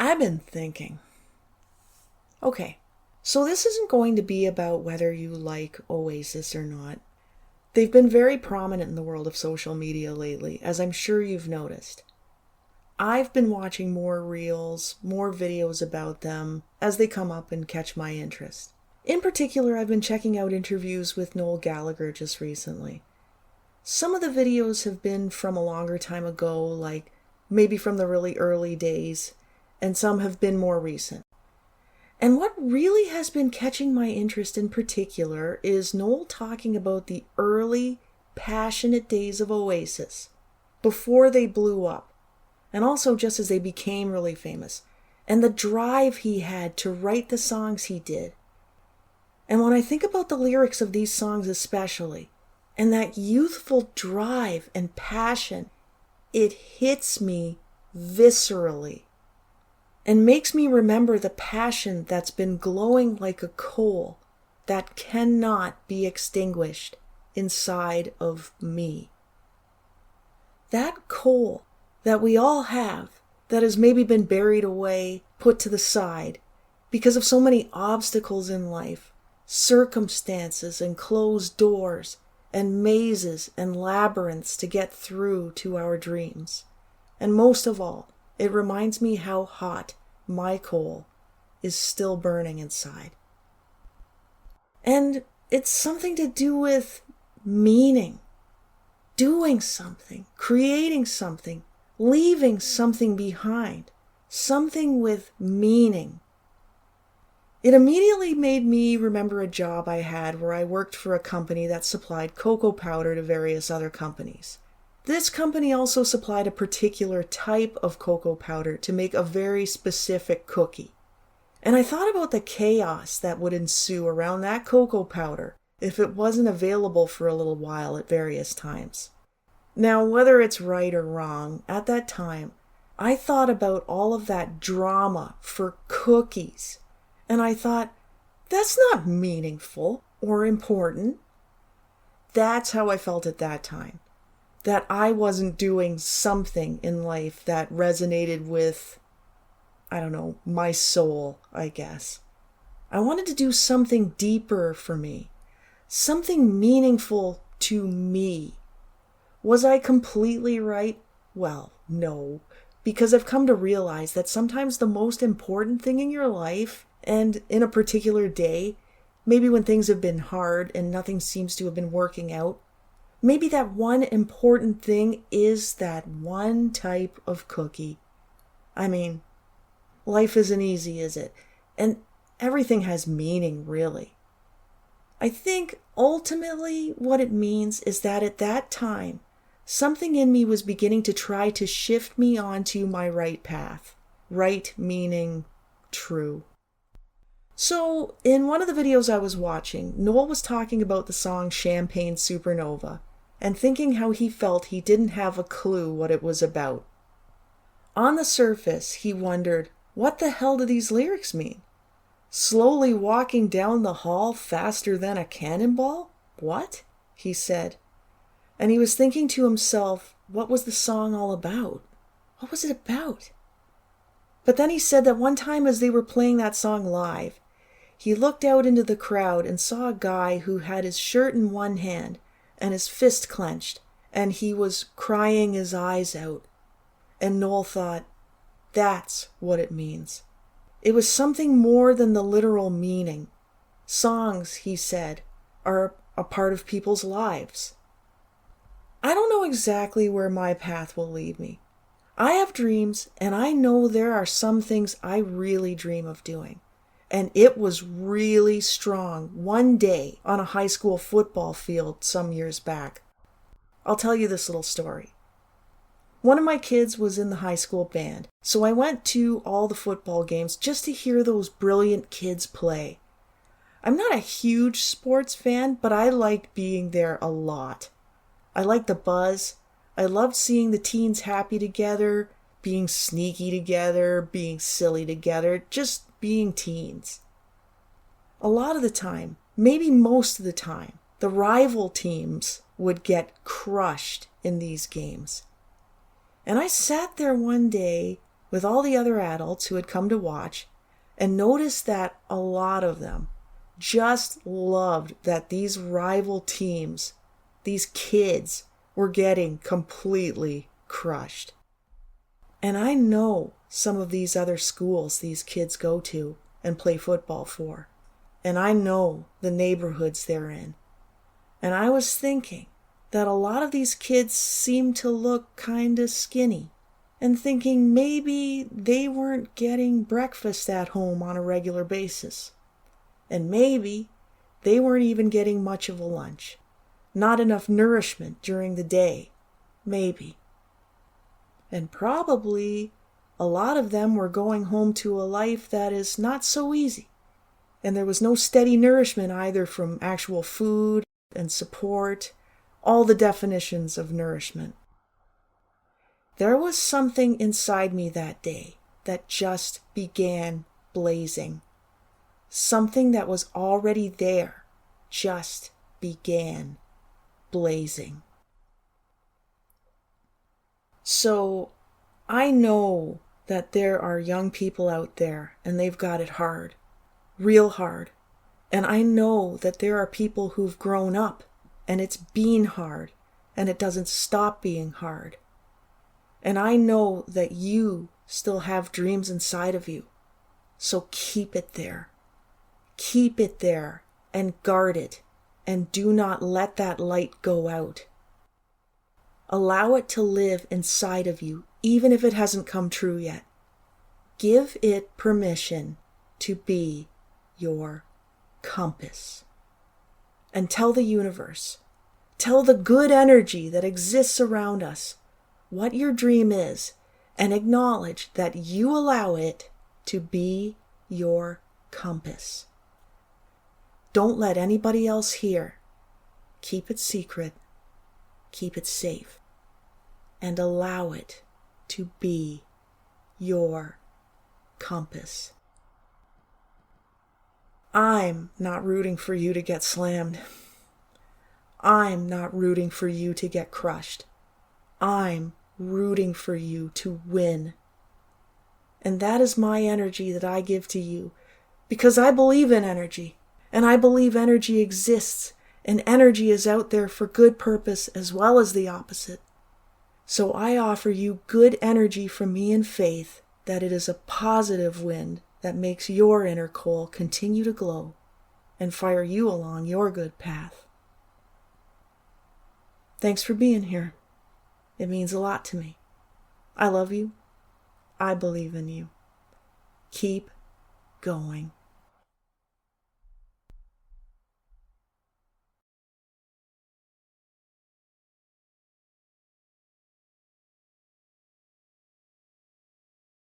I've been thinking. Okay, so this isn't going to be about whether you like Oasis or not. They've been very prominent in the world of social media lately, as I'm sure you've noticed. I've been watching more reels, more videos about them as they come up and catch my interest. In particular, I've been checking out interviews with Noel Gallagher just recently. Some of the videos have been from a longer time ago, like maybe from the really early days, and some have been more recent. And what really has been catching my interest in particular is Noel talking about the early, passionate days of Oasis, before they blew up, and also just as they became really famous, and the drive he had to write the songs he did. And when I think about the lyrics of these songs especially, and that youthful drive and passion, it hits me viscerally. And makes me remember the passion that's been glowing like a coal that cannot be extinguished inside of me. That coal that we all have, that has maybe been buried away, put to the side, because of so many obstacles in life, circumstances and closed doors, and mazes and labyrinths to get through to our dreams. And most of all, it reminds me how hot my coal is still burning inside. And it's something to do with meaning, doing something, creating something, leaving something behind, something with meaning. It immediately made me remember a job I had where I worked for a company that supplied cocoa powder to various other companies. This company also supplied a particular type of cocoa powder to make a very specific cookie. And I thought about the chaos that would ensue around that cocoa powder if it wasn't available for a little while at various times. Now, whether it's right or wrong, at that time, I thought about all of that drama for cookies. And I thought, that's not meaningful or important. That's how I felt at that time. That I wasn't doing something in life that resonated with, my soul, I guess. I wanted to do something deeper for me, something meaningful to me. Was I completely right? Well, no, because I've come to realize that sometimes the most important thing in your life, and in a particular day, maybe when things have been hard and nothing seems to have been working out, maybe that one important thing is that one type of cookie. I mean, life isn't easy, is it? And everything has meaning, really. I think ultimately what it means is that at that time, something in me was beginning to try to shift me onto my right path. Right meaning true. So, in one of the videos I was watching, Noel was talking about the song Champagne Supernova, and thinking how he felt he didn't have a clue what it was about. On the surface, he wondered, what the hell do these lyrics mean? Slowly walking down the hall faster than a cannonball? What? He said. And he was thinking to himself, what was the song all about? What was it about? But then he said that one time as they were playing that song live, he looked out into the crowd and saw a guy who had his shirt in one hand and his fist clenched, and he was crying his eyes out. And Noel thought, that's what it means. It was something more than the literal meaning. Songs, he said, are a part of people's lives. I don't know exactly where my path will lead me. I have dreams, and I know there are some things I really dream of doing. And it was really strong one day on a high school football field some years back. I'll tell you this little story. One of my kids was in the high school band, so I went to all the football games just to hear those brilliant kids play. I'm not a huge sports fan, but I liked being there a lot. I liked the buzz. I loved seeing the teens happy together, being sneaky together, being silly together, just being teens. A lot of the time, maybe most of the time, the rival teams would get crushed in these games. And I sat there one day with all the other adults who had come to watch and noticed that a lot of them just loved that these rival teams, these kids, were getting completely crushed. And I know some of these other schools these kids go to and play football for. And I know the neighborhoods they're in. And I was thinking that a lot of these kids seem to look kind of skinny, and thinking maybe they weren't getting breakfast at home on a regular basis. And maybe they weren't even getting much of a lunch. Not enough nourishment during the day. Maybe. And probably a lot of them were going home to a life that is not so easy. And there was no steady nourishment either from actual food and support, all the definitions of nourishment. There was something inside me that day that just began blazing. Something that was already there just began blazing. So I know that there are young people out there and they've got it hard, real hard. And I know that there are people who've grown up and it's been hard and it doesn't stop being hard. And I know that you still have dreams inside of you. So keep it there. Keep it there and guard it, and do not let that light go out. Allow it to live inside of you, even if it hasn't come true yet. Give it permission to be your compass. And tell the universe, tell the good energy that exists around us what your dream is, and acknowledge that you allow it to be your compass. Don't let anybody else hear. Keep it secret. Keep it safe. And allow it to be your compass. I'm not rooting for you to get slammed. I'm not rooting for you to get crushed. I'm rooting for you to win. And that is my energy that I give to you, because I believe in energy, and I believe energy exists, and energy is out there for good purpose as well as the opposite. So I offer you good energy from me in faith that it is a positive wind that makes your inner coal continue to glow and fire you along your good path. Thanks for being here. It means a lot to me. I love you. I believe in you. Keep going.